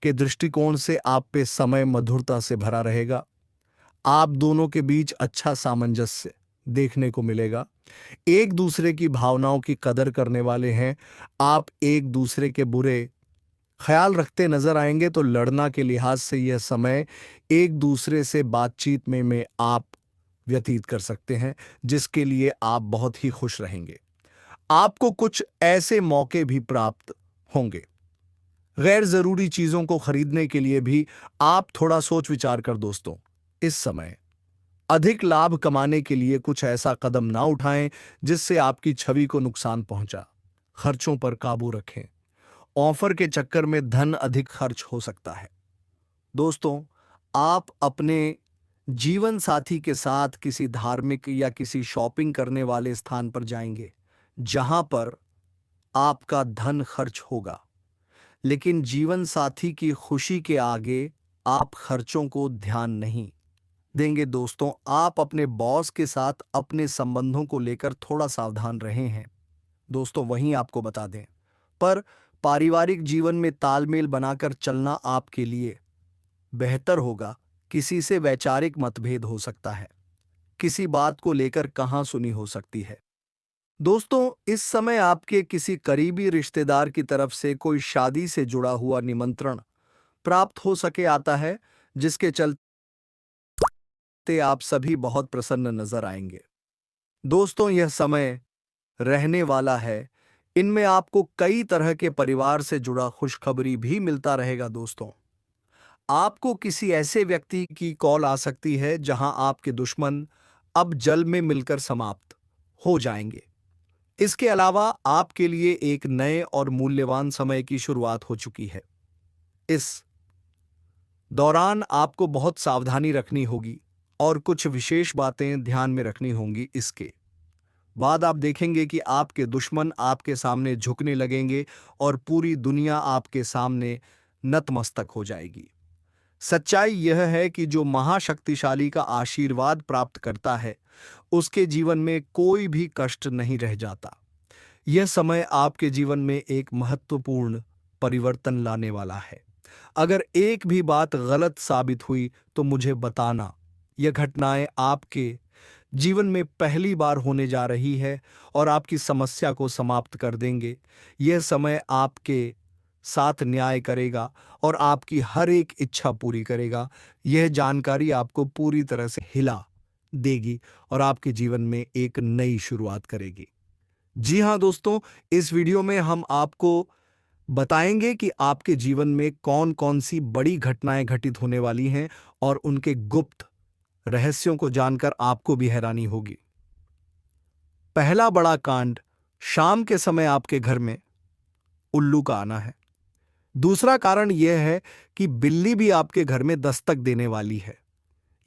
के दृष्टिकोण से आप पे समय मधुरता से भरा रहेगा। आप दोनों के बीच अच्छा सामंजस्य देखने को मिलेगा। एक दूसरे की भावनाओं की कदर करने वाले हैं। आप एक दूसरे के बुरे ख्याल रखते नजर आएंगे, तो लड़ना के लिहाज से यह समय एक दूसरे से बातचीत में आप व्यतीत कर सकते हैं, जिसके लिए आप बहुत ही खुश रहेंगे। आपको कुछ ऐसे मौके भी प्राप्त होंगे। गैर जरूरी चीजों को खरीदने के लिए भी आप थोड़ा सोच विचार कर दोस्तों, इस समय अधिक लाभ कमाने के लिए कुछ ऐसा कदम ना उठाएं जिससे आपकी छवि को नुकसान पहुंचा। खर्चों पर काबू रखें। ऑफर के चक्कर में धन अधिक खर्च हो सकता है। दोस्तों, आप अपने जीवन साथी के साथ किसी धार्मिक या किसी शॉपिंग करने वाले स्थान पर जाएंगे, जहां पर आपका धन खर्च होगा, लेकिन जीवन साथी की खुशी के आगे आप खर्चों को ध्यान नहीं देंगे। दोस्तों, आप अपने बॉस के साथ अपने संबंधों को लेकर थोड़ा सावधान रहे हैं। दोस्तों, वहीं आपको बता दें, पर पारिवारिक जीवन में तालमेल बनाकर चलना आपके लिए बेहतर होगा। किसी से वैचारिक मतभेद हो सकता है। किसी बात को लेकर कहां सुनी हो सकती है। दोस्तों, इस समय आपके किसी करीबी रिश्तेदार की तरफ से कोई शादी से जुड़ा हुआ निमंत्रण प्राप्त हो सके आता है, जिसके चलते आप सभी बहुत प्रसन्न नजर आएंगे। दोस्तों, यह समय रहने वाला है। इनमें आपको कई तरह के परिवार से जुड़ा खुशखबरी भी मिलता रहेगा। दोस्तों, आपको किसी ऐसे व्यक्ति की कॉल आ सकती है जहां आपके दुश्मन अब जल में मिलकर समाप्त हो जाएंगे। इसके अलावा आपके लिए एक नए और मूल्यवान समय की शुरुआत हो चुकी है। इस दौरान आपको बहुत सावधानी रखनी होगी और कुछ विशेष बातें ध्यान में रखनी होंगी। इसके बाद आप देखेंगे कि आपके दुश्मन आपके सामने झुकने लगेंगे और पूरी दुनिया आपके सामने नतमस्तक हो जाएगी। सच्चाई यह है कि जो महाशक्तिशाली का आशीर्वाद प्राप्त करता है, उसके जीवन में कोई भी कष्ट नहीं रह जाता। यह समय आपके जीवन में एक महत्वपूर्ण परिवर्तन लाने वाला है। अगर एक भी बात गलत साबित हुई तो मुझे बताना। यह घटनाएं आपके जीवन में पहली बार होने जा रही है और आपकी समस्या को समाप्त कर देंगे। यह समय आपके साथ न्याय करेगा और आपकी हर एक इच्छा पूरी करेगा। यह जानकारी आपको पूरी तरह से हिला देगी और आपके जीवन में एक नई शुरुआत करेगी। जी हाँ दोस्तों, इस वीडियो में हम आपको बताएंगे कि आपके जीवन में कौन कौन सी बड़ी घटनाएं घटित होने वाली हैं और उनके गुप्त रहस्यों को जानकर आपको भी हैरानी होगी। पहला बड़ा कांड, शाम के समय आपके घर में उल्लू का आना है। दूसरा कारण यह है कि बिल्ली भी आपके घर में दस्तक देने वाली है।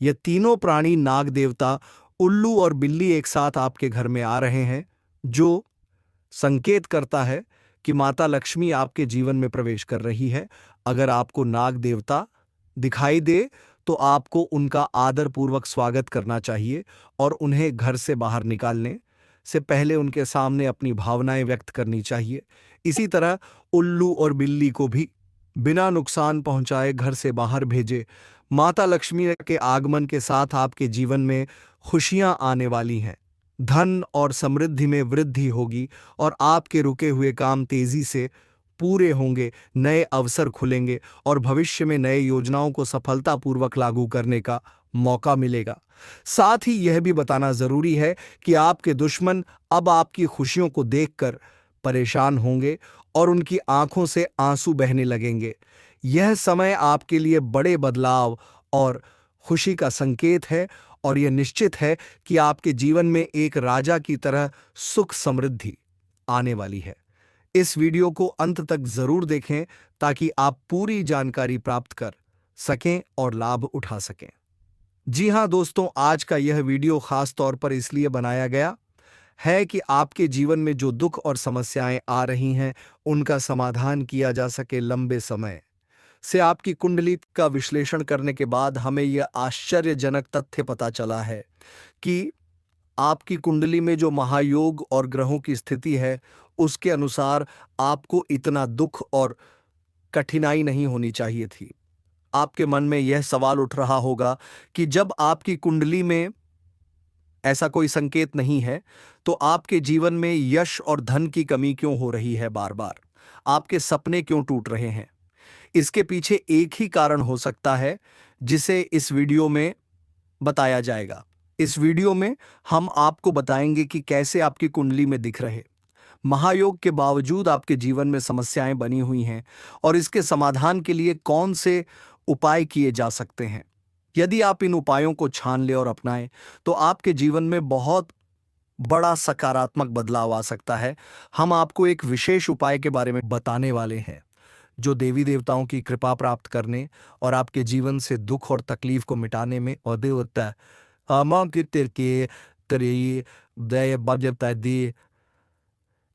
ये तीनों प्राणी, नाग देवता, उल्लू और बिल्ली, एक साथ आपके घर में आ रहे हैं, जो संकेत करता है कि माता लक्ष्मी आपके जीवन में प्रवेश कर रही है। अगर आपको नाग देवता दिखाई दे तो आपको उनका आदरपूर्वक स्वागत करना चाहिए और उन्हें घर से बाहर निकालने से पहले उनके सामने अपनी भावनाएं व्यक्त करनी चाहिए। इसी तरह उल्लू और बिल्ली को भी बिना नुकसान पहुंचाए घर से बाहर भेजे। माता लक्ष्मी के आगमन के साथ आपके जीवन में खुशियां आने वाली हैं। धन और समृद्धि में वृद्धि होगी और आपके रुके हुए काम तेजी से पूरे होंगे। नए अवसर खुलेंगे और भविष्य में नए योजनाओं को सफलतापूर्वक लागू करने का मौका मिलेगा। साथ ही यह भी बताना जरूरी है कि आपके दुश्मन अब आपकी खुशियों को देखकर परेशान होंगे और उनकी आंखों से आंसू बहने लगेंगे। यह समय आपके लिए बड़े बदलाव और खुशी का संकेत है और यह निश्चित है कि आपके जीवन में एक राजा की तरह सुख समृद्धि आने वाली है। इस वीडियो को अंत तक जरूर देखें ताकि आप पूरी जानकारी प्राप्त कर सकें और लाभ उठा सकें। जी हां दोस्तों, आज का यह वीडियो खास तौर पर इसलिए बनाया गया है कि आपके जीवन में जो दुख और समस्याएं आ रही हैं उनका समाधान किया जा सके। लंबे समय से आपकी कुंडली का विश्लेषण करने के बाद हमें यह आश्चर्यजनक तथ्य पता चला है कि आपकी कुंडली में जो महायोग और ग्रहों की स्थिति है उसके अनुसार आपको इतना दुख और कठिनाई नहीं होनी चाहिए थी। आपके मन में यह सवाल उठ रहा होगा कि जब आपकी कुंडली में ऐसा कोई संकेत नहीं है तो आपके जीवन में यश और धन की कमी क्यों हो रही है। बार बार आपके सपने क्यों टूट रहे हैं। इसके पीछे एक ही कारण हो सकता है जिसे इस वीडियो में बताया जाएगा। इस वीडियो में हम आपको बताएंगे कि कैसे आपकी कुंडली में दिख रहे महायोग के बावजूद आपके जीवन में समस्याएं बनी हुई हैं और इसके समाधान के लिए कौन से उपाय किए जा सकते हैं। यदि आप इन उपायों को छान ले और अपनाएं तो आपके जीवन में बहुत बड़ा सकारात्मक बदलाव आ सकता है। हम आपको एक विशेष उपाय के बारे में बताने वाले हैं जो देवी देवताओं की कृपा प्राप्त करने और आपके जीवन से दुख और तकलीफ को मिटाने में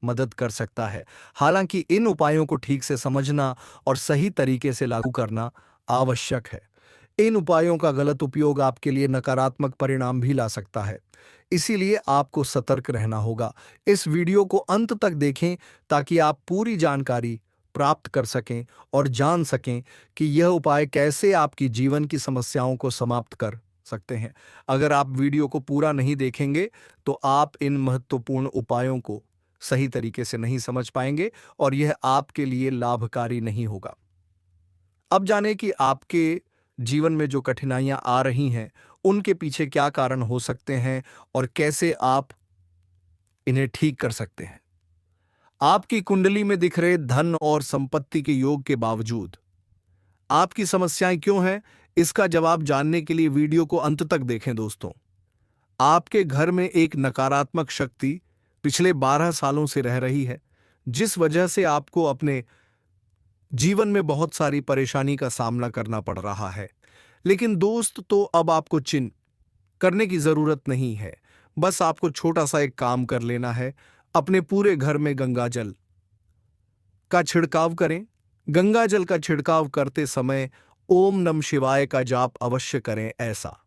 मदद कर सकता है। हालांकि इन उपायों को ठीक से समझना और सही तरीके से लागू करना आवश्यक है। इन उपायों का गलत उपयोग आपके लिए नकारात्मक परिणाम भी ला सकता है, इसीलिए आपको सतर्क रहना होगा। इस वीडियो को अंत तक देखें ताकि आप पूरी जानकारी प्राप्त कर सकें और जान सकें कि यह उपाय कैसे आपकी जीवन की समस्याओं को समाप्त कर सकते हैं। अगर आप वीडियो को पूरा नहीं देखेंगे तो आप इन महत्वपूर्ण उपायों को सही तरीके से नहीं समझ पाएंगे और यह आपके लिए लाभकारी नहीं होगा। अब जाने कि आपके जीवन में जो कठिनाइयां आ रही हैं उनके पीछे क्या कारण हो सकते हैं और कैसे आप इन्हें ठीक कर सकते हैं। आपकी कुंडली में दिख रहे धन और संपत्ति के योग के बावजूद आपकी समस्याएं क्यों हैं, इसका जवाब जानने के लिए वीडियो को अंत तक देखें। दोस्तों, आपके घर में एक नकारात्मक शक्ति पिछले 12 सालों से रह रही है जिस वजह से आपको अपने जीवन में बहुत सारी परेशानी का सामना करना पड़ रहा है। लेकिन दोस्त, तो अब आपको चिंता करने की जरूरत नहीं है। बस आपको छोटा सा एक काम कर लेना है। अपने पूरे घर में गंगा जल का छिड़काव करें। गंगा जल का छिड़काव करते समय ओम नमः शिवाय का जाप अवश्य करें। ऐसा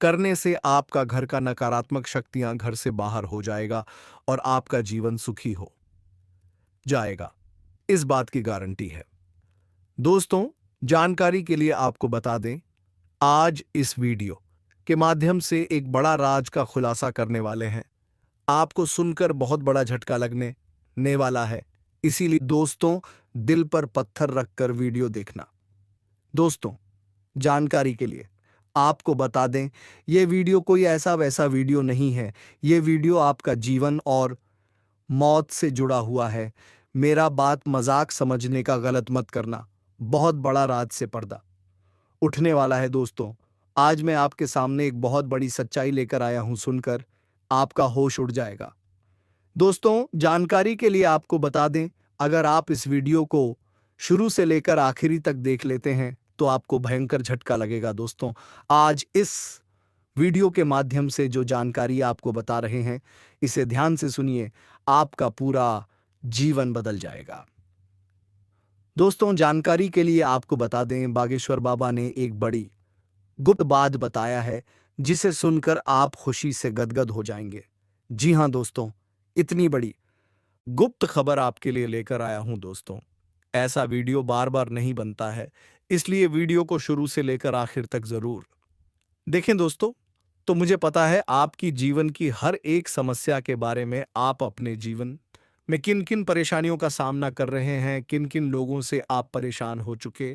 करने से आपका घर का नकारात्मक शक्तियां घर से बाहर हो जाएगा और आपका जीवन सुखी हो जाएगा, इस बात की गारंटी है। दोस्तों, जानकारी के लिए आपको बता दें, आज इस वीडियो के माध्यम से एक बड़ा राज का खुलासा करने वाले हैं। आपको सुनकर बहुत बड़ा झटका लगने वाला है, इसीलिए दोस्तों दिल पर पत्थर रखकर वीडियो देखना। दोस्तों, जानकारी के लिए आपको बता दें, यह वीडियो कोई ऐसा वैसा वीडियो नहीं है। यह वीडियो आपका जीवन और मौत से जुड़ा हुआ है। मेरा बात मजाक समझने का गलत मत करना। बहुत बड़ा राज से पर्दा उठने वाला है। दोस्तों, आज मैं आपके सामने एक बहुत बड़ी सच्चाई लेकर आया हूं, सुनकर आपका होश उड़ जाएगा। दोस्तों, जानकारी के लिए आपको बता दें, अगर आप इस वीडियो को शुरू से लेकर आखिरी तक देख लेते हैं तो आपको भयंकर झटका लगेगा। दोस्तों, आज इस वीडियो के माध्यम से जो जानकारी आपको बता रहे हैं, इसे ध्यान से सुनिए, आपका पूरा जीवन बदल जाएगा। दोस्तों, जानकारी के लिए आपको बता दें, बागेश्वर बाबा ने एक बड़ी गुप्त बात बताया है जिसे सुनकर आप खुशी से गदगद हो जाएंगे। जी हां दोस्तों, इतनी बड़ी गुप्त खबर आपके लिए लेकर आया हूं। दोस्तों, ऐसा वीडियो बार बार नहीं बनता है, इसलिए वीडियो को शुरू से लेकर आखिर तक जरूर देखें। दोस्तों, तो मुझे पता है आपकी जीवन की हर एक समस्या के बारे में, आप अपने जीवन में किन किन परेशानियों का सामना कर रहे हैं, किन किन लोगों से आप परेशान हो चुके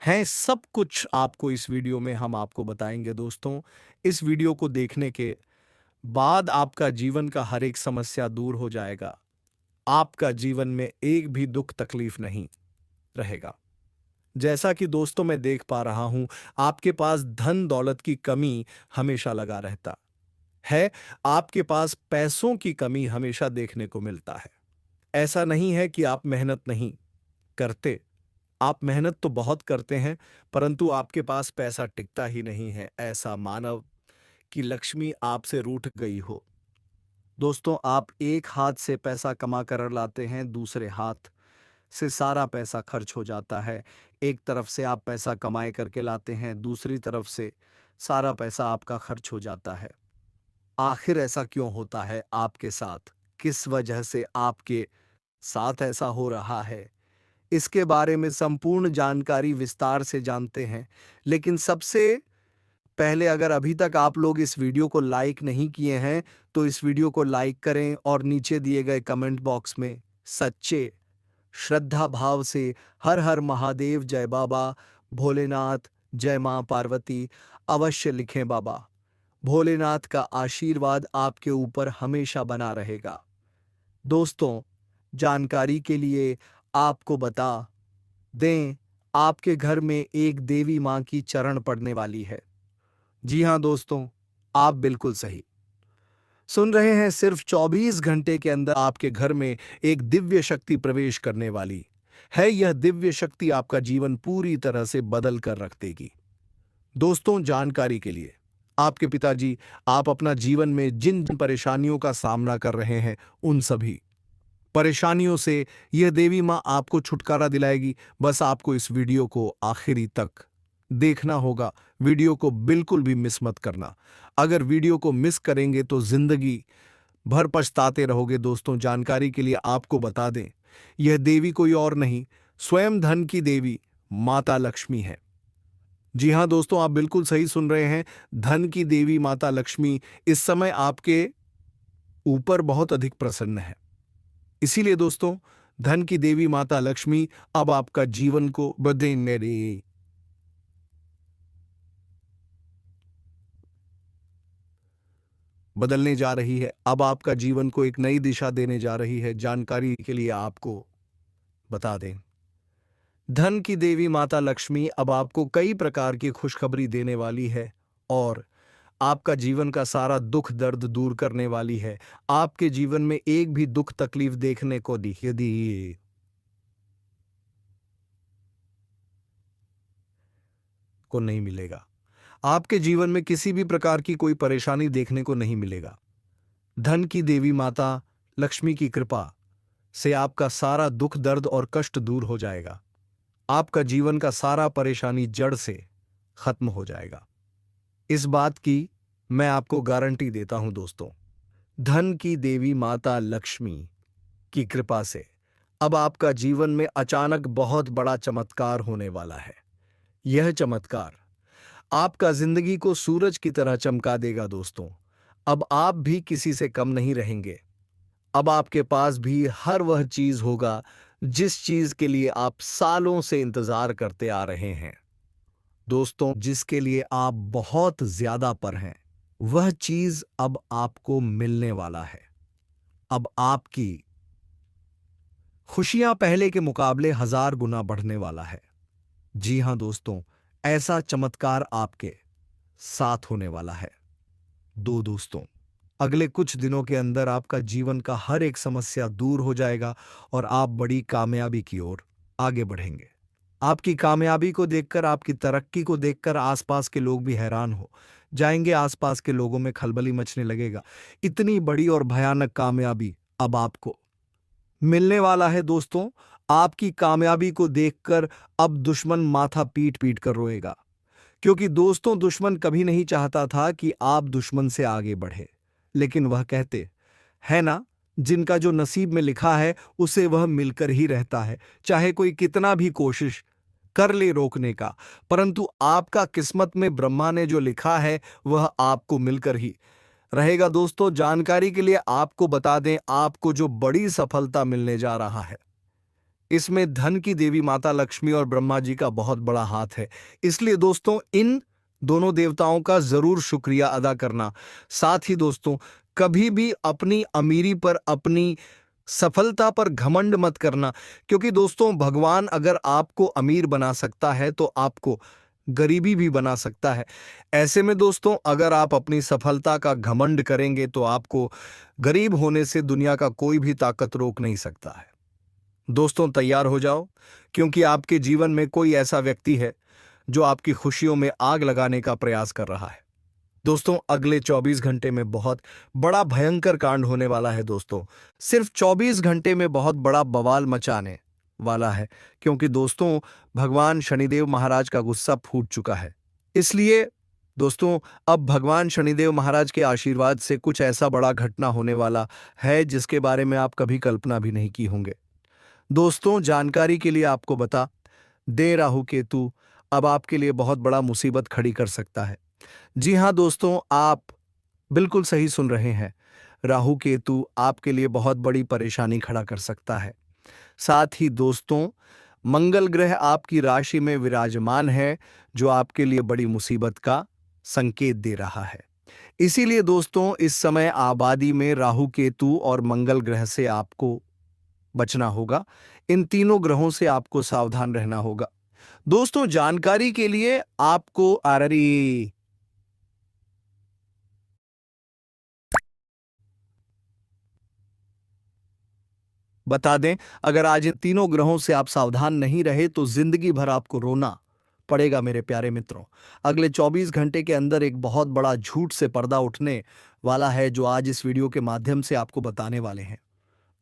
हैं सब कुछ आपको इस वीडियो में हम आपको बताएंगे दोस्तों। इस वीडियो को देखने के बाद आपका जीवन का हर एक समस्या दूर हो जाएगा। आपका जीवन में एक भी दुख तकलीफ नहीं रहेगा। जैसा कि दोस्तों मैं देख पा रहा हूं, आपके पास धन दौलत की कमी हमेशा लगा रहता है। आपके पास पैसों की कमी हमेशा देखने को मिलता है। ऐसा नहीं है कि आप मेहनत नहीं करते, आप मेहनत तो बहुत करते हैं, परंतु आपके पास पैसा टिकता ही नहीं है। ऐसा मानव कि लक्ष्मी आपसे रूठ गई हो। दोस्तों, आप एक हाथ से पैसा कमा कर लाते हैं, दूसरे हाथ से सारा पैसा खर्च हो जाता है। एक तरफ से आप पैसा कमाए करके लाते हैं, दूसरी तरफ से सारा पैसा आपका खर्च हो जाता है। आखिर ऐसा क्यों होता है आपके साथ? किस वजह से आपके साथ ऐसा हो रहा है? इसके बारे में संपूर्ण जानकारी विस्तार से जानते हैं। लेकिन सबसे पहले, अगर अभी तक आप लोग इस वीडियो को लाइक नहीं किए हैं, तो इस वीडियो को लाइक करें और नीचे दिए गए कमेंट बॉक्स में सच्चे श्रद्धा भाव से हर हर महादेव, जय बाबा भोलेनाथ, जय मां पार्वती अवश्य लिखें। बाबा भोलेनाथ का आशीर्वाद आपके ऊपर हमेशा बना रहेगा। दोस्तों, जानकारी के लिए आपको बता दें, आपके घर में एक देवी मां की चरण पड़ने वाली है। जी हां दोस्तों, आप बिल्कुल सही सुन रहे हैं। सिर्फ 24 घंटे के अंदर आपके घर में एक दिव्य शक्ति प्रवेश करने वाली है। यह दिव्य शक्ति आपका जीवन पूरी तरह से बदल कर रख देगी। दोस्तों, जानकारी के लिए, आपके पिताजी, आप अपना जीवन में जिन जिन परेशानियों का सामना कर रहे हैं, उन सभी परेशानियों से यह देवी मां आपको छुटकारा दिलाएगी। बस आपको इस वीडियो को आखिरी तक देखना होगा। वीडियो को बिल्कुल भी मिस मत करना। अगर वीडियो को मिस करेंगे तो जिंदगी भर पछताते रहोगे। दोस्तों, जानकारी के लिए आपको बता दें, यह देवी कोई और नहीं, स्वयं धन की देवी माता लक्ष्मी है। जी हां दोस्तों, आप बिल्कुल सही सुन रहे हैं। धन की देवी माता लक्ष्मी इस समय आपके ऊपर बहुत अधिक प्रसन्न है। इसीलिए दोस्तों, धन की देवी माता लक्ष्मी अब आपका जीवन को बदलने जा रही है। अब आपका जीवन को एक नई दिशा देने जा रही है। जानकारी के लिए आपको बता दें, धन की देवी माता लक्ष्मी अब आपको कई प्रकार की खुशखबरी देने वाली है और आपका जीवन का सारा दुख दर्द दूर करने वाली है। आपके जीवन में एक भी दुख तकलीफ देखने को यदि को नहीं मिलेगा। आपके जीवन में किसी भी प्रकार की कोई परेशानी देखने को नहीं मिलेगा। धन की देवी माता लक्ष्मी की कृपा से आपका सारा दुख दर्द और कष्ट दूर हो जाएगा। आपका जीवन का सारा परेशानी जड़ से खत्म हो जाएगा। इस बात की मैं आपको गारंटी देता हूं दोस्तों। धन की देवी माता लक्ष्मी की कृपा से अब आपका जीवन में अचानक बहुत बड़ा चमत्कार होने वाला है। यह चमत्कार आपका जिंदगी को सूरज की तरह चमका देगा दोस्तों। अब आप भी किसी से कम नहीं रहेंगे। अब आपके पास भी हर वह चीज होगा जिस चीज के लिए आप सालों से इंतजार करते आ रहे हैं। दोस्तों, जिसके लिए आप बहुत ज्यादा पर हैं, वह चीज अब आपको मिलने वाला है। अब आपकी खुशियां पहले के मुकाबले 1000 गुना बढ़ने वाला है। जी हां दोस्तों, ऐसा चमत्कार आपके साथ होने वाला है। दोस्तों, अगले कुछ दिनों के अंदर आपका जीवन का हर एक समस्या दूर हो जाएगा और आप बड़ी कामयाबी की ओर आगे बढ़ेंगे। आपकी कामयाबी को देखकर, आपकी तरक्की को देखकर आसपास के लोग भी हैरान हो जाएंगे। आसपास के लोगों में खलबली मचने लगेगा। इतनी बड़ी और भयानक कामयाबी अब आपको मिलने वाला है। दोस्तों, आपकी कामयाबी को देखकर अब दुश्मन माथा पीट पीट कर रोएगा, क्योंकि दोस्तों, दुश्मन कभी नहीं चाहता था कि आप दुश्मन से आगे बढ़े। लेकिन वह कहते है ना, जिनका जो नसीब में लिखा है उसे वह मिलकर ही रहता है, चाहे कोई कितना भी कोशिश कर ले रोकने का, परंतु आपका किस्मत में ब्रह्मा ने जो लिखा है वह आपको मिलकर ही रहेगा। दोस्तों, जानकारी के लिए आपको बता दें, आपको जो बड़ी सफलता मिलने जा रहा है, इसमें धन की देवी माता लक्ष्मी और ब्रह्मा जी का बहुत बड़ा हाथ है। इसलिए दोस्तों इन दोनों देवताओं का जरूर शुक्रिया अदा करना। साथ ही दोस्तों कभी भी अपनी अमीरी पर, अपनी सफलता पर घमंड मत करना, क्योंकि दोस्तों भगवान अगर आपको अमीर बना सकता है तो आपको गरीबी भी बना सकता है। ऐसे में दोस्तों अगर आप अपनी सफलता का घमंड करेंगे तो आपको गरीब होने से दुनिया का कोई भी ताकत रोक नहीं सकता है। दोस्तों तैयार हो जाओ, क्योंकि आपके जीवन में कोई ऐसा व्यक्ति है जो आपकी खुशियों में आग लगाने का प्रयास कर रहा है। दोस्तों अगले 24 घंटे में बहुत बड़ा भयंकर कांड होने वाला है दोस्तों। सिर्फ 24 घंटे में बहुत बड़ा बवाल मचाने वाला है, क्योंकि दोस्तों भगवान शनिदेव महाराज का गुस्सा फूट चुका है। इसलिए दोस्तों अब भगवान शनिदेव महाराज के आशीर्वाद से कुछ ऐसा बड़ा घटना होने वाला है जिसके बारे में आप कभी कल्पना भी नहीं की होंगे। दोस्तों जानकारी के लिए आपको बता दे, राहु केतु अब आपके लिए बहुत बड़ा मुसीबत खड़ी कर सकता है। जी हां दोस्तों, आप बिल्कुल सही सुन रहे हैं। राहु केतु आपके लिए बहुत बड़ी परेशानी खड़ा कर सकता है। साथ ही दोस्तों मंगल ग्रह आपकी राशि में विराजमान है, जो आपके लिए बड़ी मुसीबत का संकेत दे रहा है। इसीलिए दोस्तों इस समय आबादी में राहु केतु और मंगल ग्रह से आपको बचना होगा। इन तीनों ग्रहों से आपको सावधान रहना होगा। दोस्तों जानकारी के लिए आपको बता दें, अगर आज इन तीनों ग्रहों से आप सावधान नहीं रहे तो जिंदगी भर आपको रोना पड़ेगा मेरे प्यारे मित्रों। अगले 24 घंटे के अंदर एक बहुत बड़ा झूठ से पर्दा उठने वाला है, जो आज इस वीडियो के माध्यम से आपको बताने वाले हैं।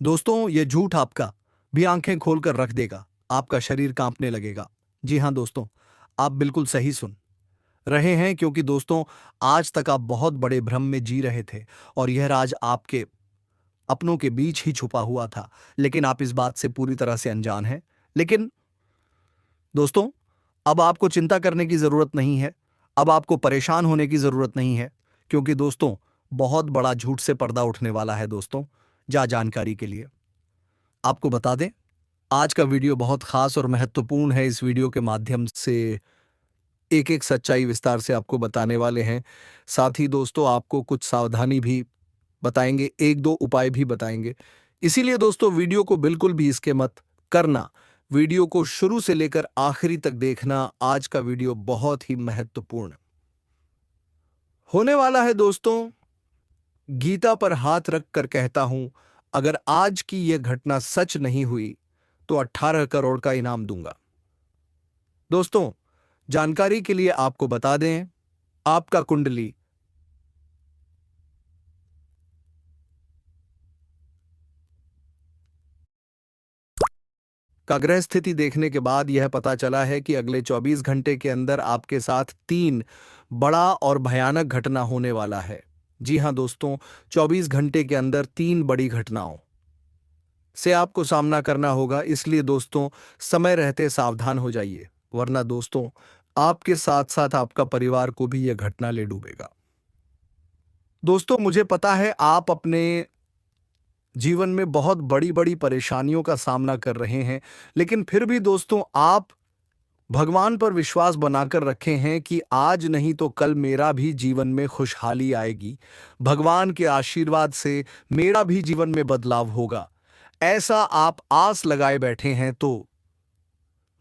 दोस्तों ये झूठ आपका भी आंखें खोलकर रख देगा, आपका शरीर कांपने लगेगा। जी हां दोस्तों, आप बिल्कुल सही सुन रहे हैं, क्योंकि दोस्तों आज तक आप बहुत बड़े भ्रम में जी रहे थे और यह राज आपके अपनों के बीच ही छुपा हुआ था, लेकिन आप इस बात से पूरी तरह से अनजान हैं। लेकिन दोस्तों अब आपको चिंता करने की जरूरत नहीं है, अब आपको परेशान होने की जरूरत नहीं है, क्योंकि दोस्तों बहुत बड़ा झूठ से पर्दा उठने वाला है। दोस्तों जानकारी के लिए आपको बता दें, आज का वीडियो बहुत खास और महत्वपूर्ण है। इस वीडियो के माध्यम से एक एक सच्चाई विस्तार से आपको बताने वाले हैं। साथ ही दोस्तों आपको कुछ सावधानी भी बताएंगे, एक दो उपाय भी बताएंगे। इसीलिए दोस्तों वीडियो को बिल्कुल भी स्किप मत करना, वीडियो को शुरू से लेकर आखिरी तक देखना। आज का वीडियो बहुत ही महत्वपूर्ण होने वाला है। दोस्तों गीता पर हाथ रख कर कहता हूं, अगर आज की यह घटना सच नहीं हुई तो 18 करोड़ का इनाम दूंगा। दोस्तों जानकारी के लिए आपको बता दें, आपका कुंडली का ग्रह स्थिति देखने के बाद यह पता चला है कि अगले 24 घंटे के अंदर आपके साथ 3 बड़ा और भयानक घटना होने वाला है। जी हां दोस्तों, 24 घंटे के अंदर 3 बड़ी घटनाओं से आपको सामना करना होगा। इसलिए दोस्तों समय रहते सावधान हो जाइए, वरना दोस्तों आपके साथ साथ आपका परिवार को भी यह घटना ले डूबेगा। दोस्तों मुझे पता है आप अपने जीवन में बहुत बड़ी बड़ी परेशानियों का सामना कर रहे हैं, लेकिन फिर भी दोस्तों आप भगवान पर विश्वास बनाकर रखे हैं कि आज नहीं तो कल मेरा भी जीवन में खुशहाली आएगी, भगवान के आशीर्वाद से मेरा भी जीवन में बदलाव होगा, ऐसा आप आस लगाए बैठे हैं। तो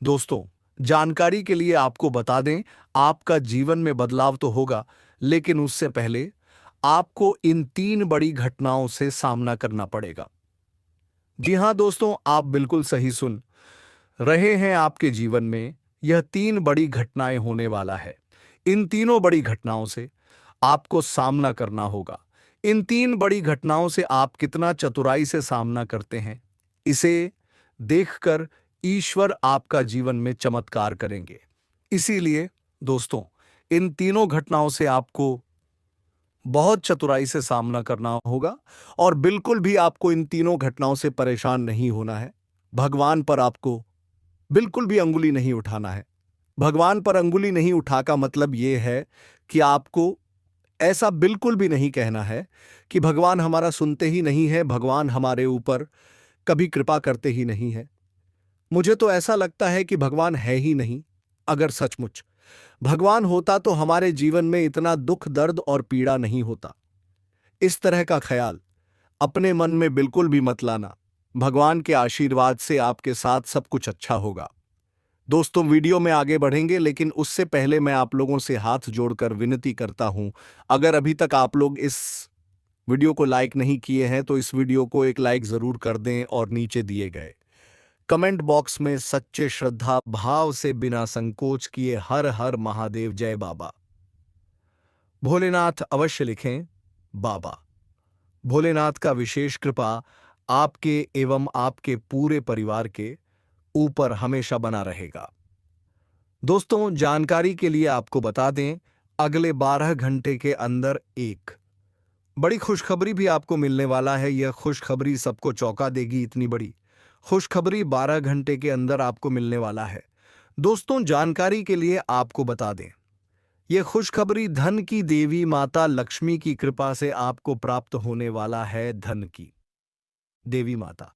दोस्तों जानकारी के लिए आपको बता दें, आपका जीवन में बदलाव तो होगा, लेकिन उससे पहले आपको इन 3 बड़ी घटनाओं से सामना करना पड़ेगा। जी हां दोस्तों, आप बिल्कुल सही सुन रहे हैं। आपके जीवन में यह 3 बड़ी घटनाएं होने वाला है। इन तीनों बड़ी घटनाओं से आपको सामना करना होगा। इन 3 बड़ी घटनाओं से आप कितना चतुराई से सामना करते हैं, इसे देखकर ईश्वर आपका जीवन में चमत्कार करेंगे। इसीलिए दोस्तों इन तीनों घटनाओं से आपको बहुत चतुराई से सामना करना होगा और बिल्कुल भी आपको इन तीनों घटनाओं से परेशान नहीं होना है। भगवान पर आपको बिल्कुल भी अंगुली नहीं उठाना है। भगवान पर अंगुली नहीं उठा का मतलब यह है कि आपको ऐसा बिल्कुल भी नहीं कहना है कि भगवान हमारा सुनते ही नहीं है, भगवान हमारे ऊपर कभी कृपा करते ही नहीं है। मुझे तो ऐसा लगता है कि भगवान है ही नहीं। अगर सचमुच भगवान होता तो हमारे जीवन में इतना दुख, दर्द और पीड़ा नहीं होता। इस तरह का ख्याल अपने मन में बिल्कुल भी मत लाना। भगवान के आशीर्वाद से आपके साथ सब कुछ अच्छा होगा। दोस्तों, वीडियो में आगे बढ़ेंगे, लेकिन उससे पहले मैं आप लोगों से हाथ जोड़कर विनती करता हूं, अगर अभी तक आप लोग इस वीडियो को लाइक नहीं किए हैं तो इस वीडियो को एक लाइक जरूर कर दें और नीचे दिए गए कमेंट बॉक्स में सच्चे श्रद्धा भाव से बिना संकोच किए हर हर महादेव जय बाबा भोलेनाथ अवश्य लिखें। बाबा भोलेनाथ का विशेष कृपा आपके एवं आपके पूरे परिवार के ऊपर हमेशा बना रहेगा। दोस्तों, जानकारी के लिए आपको बता दें, अगले 12 घंटे के अंदर एक बड़ी खुशखबरी भी आपको मिलने वाला है। यह खुशखबरी सबको चौंका देगी। इतनी बड़ी खुशखबरी 12 घंटे के अंदर आपको मिलने वाला है। दोस्तों, जानकारी के लिए आपको बता दें, यह खुशखबरी धन की देवी माता लक्ष्मी की कृपा से आपको प्राप्त होने वाला है। धन की देवी माता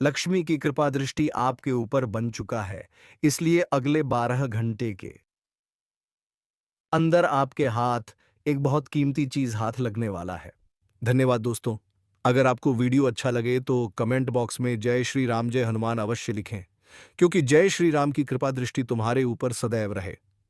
लक्ष्मी की कृपा दृष्टि आपके ऊपर बन चुका है, इसलिए अगले 12 घंटे के अंदर आपके हाथ एक बहुत कीमती चीज हाथ लगने वाला है। धन्यवाद दोस्तों। अगर आपको वीडियो अच्छा लगे तो कमेंट बॉक्स में जय श्री राम, जय हनुमान अवश्य लिखें, क्योंकि जय श्री राम की कृपा दृष्टि तुम्हारे ऊपर सदैव रहे।